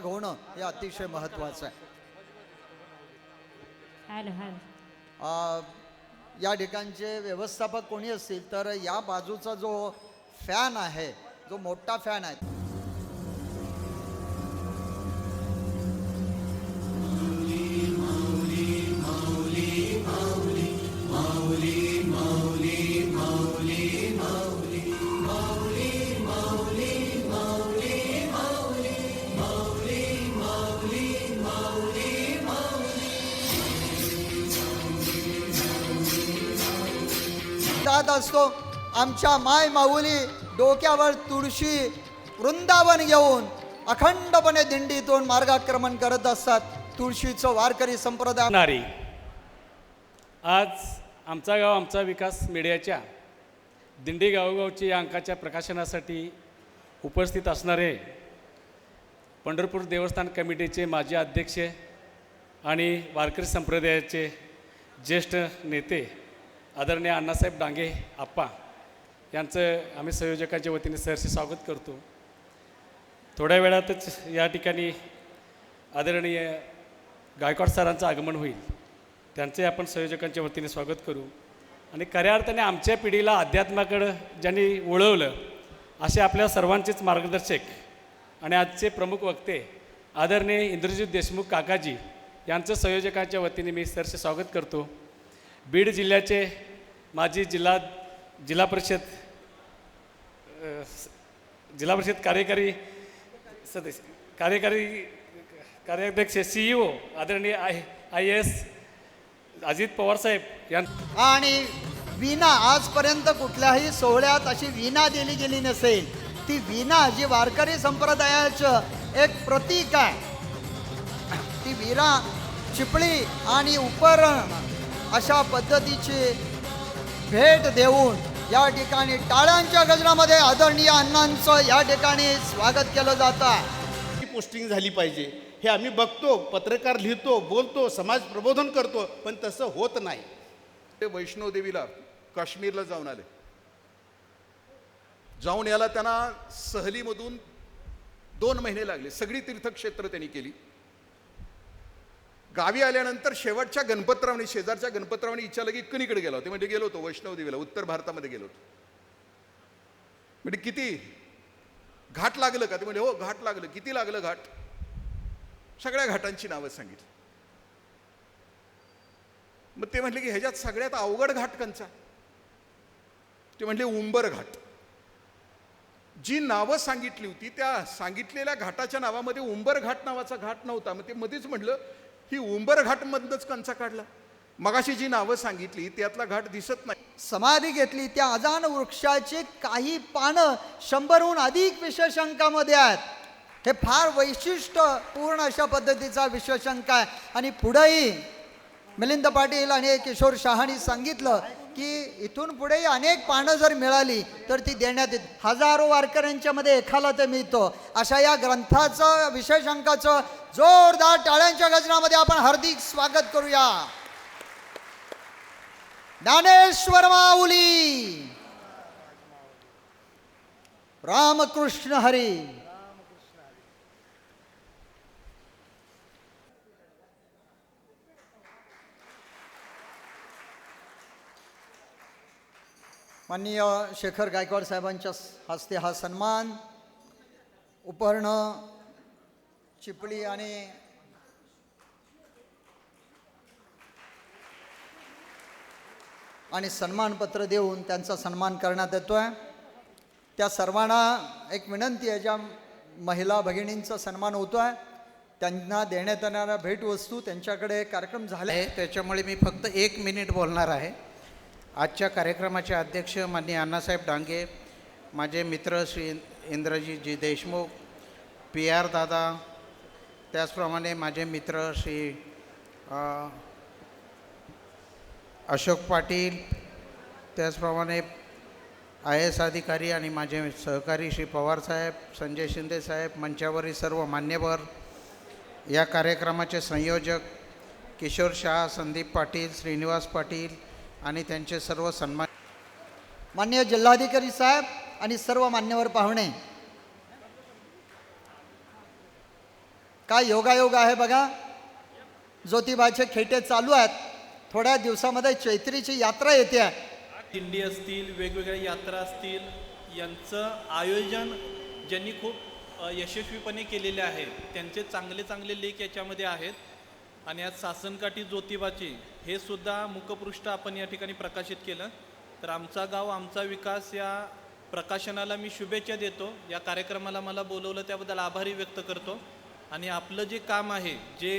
होणं हे अतिशय महत्त्वाचं आहे. या ठिकाणचे व्यवस्थापक कोणी असतील तर या बाजूचा जो फॅन आहे, जो मोठा फॅन आहे, जात असतो. आमच्या माय माऊली डोक्यावर तुळशी वृंदावन घेऊन अखंडपणे दिंडीतून मार्गाक्रमण करत असतात. तुळशीचं वारकरी संप्रदाय. आज आमचा गाव आमचा विकास मीडियाच्या दिंडी गावोगावची या अंकाच्या प्रकाशनासाठी उपस्थित असणारे पंढरपूर देवस्थान कमिटीचे माजी अध्यक्ष आणि वारकरी संप्रदायाचे ज्येष्ठ नेते आदरणीय अण्णासाहेब डांगे आप्पा यांचं आम्ही संयोजकांच्या वतीने सहर्ष स्वागत करतो. थोड्या वेळातच या ठिकाणी आदरणीय गायकवाड सरांचं आगमन होईल. त्यांचे आपण संयोजकांच्या वतीने स्वागत करू. आणि खऱ्या अर्थाने आमच्या पिढीला अध्यात्माकडं ज्यांनी वळवलं असे आपल्या सर्वांचेच मार्गदर्शक आणि आजचे प्रमुख वक्ते आदरणीय इंद्रजित देशमुख काकाजी यांचं संयोजकांच्या वतीने मी सहर्ष स्वागत करतो. बीड जिल्ह्याचे माजी जिल्हा परिषद कार्यकारी कार्याध्यक्ष CEO आदरणीय IAS अजित पवारसाहेब यांना. आणि वीणा आजपर्यंत कुठल्याही सोहळ्यात अशी वीणा दिली गेली नसेल. ती वीणा जी वारकरी संप्रदायाचं एक प्रतीक आहे. ती वीणा चिपळी आणि उपरण अशा पद्धतीची भेट देऊन या ठिकाणी टाळ्यांच्या गजरामध्ये आदरणीय अण्णांचं या ठिकाणी स्वागत केलं जातं. पोस्टिंग झाली पाहिजे हे आम्ही बघतो, पत्रकार लिहितो, बोलतो, समाज प्रबोधन करतो, पण तसं होत नाही. ते वैष्णोदेवीला काश्मीरला जाऊन आले. जाऊन याला त्यांना सहलीमधून 2 महिने लागले. सगळी तीर्थक्षेत्र त्यांनी केली. गावी आल्यानंतर शेवटच्या गणपतरावनी, शेजारच्या गणपतरावनी इच्छा लगी इकडे गेला होते. म्हणजे गेलो होतो वैष्णोदेवीला, उत्तर भारतामध्ये गेलो होतो. म्हणजे किती घाट लागलं का? ते म्हणजे हो घाट लागलं. किती लागलं घाट? सगळ्या घाटांची नावं सांगितली. मग ते म्हटले की ह्याच्यात सगळ्यात अवघड घाट कंचा? ते म्हटले उंबर घाट. जी नावं सांगितली होती त्या सांगितलेल्या घाटाच्या नावामध्ये उंबर घाट नावाचा घाट नव्हता. मग ते मध्येच म्हटलं ही उंबर घाट मधनच कंचा काढला. मगाशी जी नावं सांगितली त्यातला घाट दिसत नाही. समाधी घेतली त्या अजान वृक्षाचे काही पानं 100हून अधिक विशेषांकामध्ये आहेत. हे फार वैशिष्ट्यपूर्ण अशा पद्धतीचा विशेषांक आहे. आणि पुढेही मिलिंद पाटील आणि किशोर शहानी सांगितलं की इथून पुढेही अनेक पानं जर मिळाली तर ती देण्यात येत. हजारो वारकऱ्यांच्या मध्ये एखाला ते मिळतो. अशा या ग्रंथाचं विशेषांकाचं जोरदार टाळ्यांच्या गजरामध्ये आपण हार्दिक स्वागत करूया. ज्ञानेश्वर माऊली रामकृष्ण हरी. माननीय शेखर गायकवाड साहेबांच्या हस्ते हा सन्मान, उपहरण, चिपळी आणि सन्मानपत्र देऊन त्यांचा सन्मान करण्यात येतोय. त्या सर्वांना एक विनंती आहे, ज्या महिला भगिनींचा सन्मान होतो आहे. त्यांना देण्यात येणाऱ्या भेटवस्तू, त्यांच्याकडे कार्यक्रम झाले आहे, त्याच्यामुळे मी फक्त 1 मिनिट बोलणार आहे. आजच्या कार्यक्रमाचे अध्यक्ष माननीय अण्णासाहेब डांगे, माझे मित्र श्री इंद्रजीतजी देशमुख, PR दादा, त्याचप्रमाणे माझे मित्र श्री अशोक पाटील, त्याचप्रमाणे IAS अधिकारी आणि माझे सहकारी श्री पवारसाहेब, संजय शिंदेसाहेब, मंचावरील सर्व मान्यवर, या कार्यक्रमाचे संयोजक किशोर शाह, संदीप पाटील, श्रीनिवास पाटील आणि त्यांचे सर्व सन्मान, माननीय जिल्हाधिकारी साहेब आणि सर्व मान्यवर पाहुणे, काय योगायोग आहे बघा. ज्योतिबाचे खेटे चालू आहेत. थोड्या दिवसामध्ये चैत्रीची यात्रा येते आहे. दिंडी असतील, वेगवेगळ्या यात्रा असतील, यांचं आयोजन ज्यांनी खूप यशस्वीपणे केलेले आहे त्यांचे चांगले चांगले लेख याच्यामध्ये आहेत. आणि आज सासनकाठी ज्योतिबाचे हे सुद्धा मुखपृष्ठ आपण या ठिकाणी प्रकाशित केलं. तर आमचा गाव आमचा विकास या प्रकाशनाला मी शुभेच्छा देतो. या कार्यक्रमाला मला बोलवलं त्याबद्दल आभारी व्यक्त करतो. आणि आपलं जे काम आहे, जे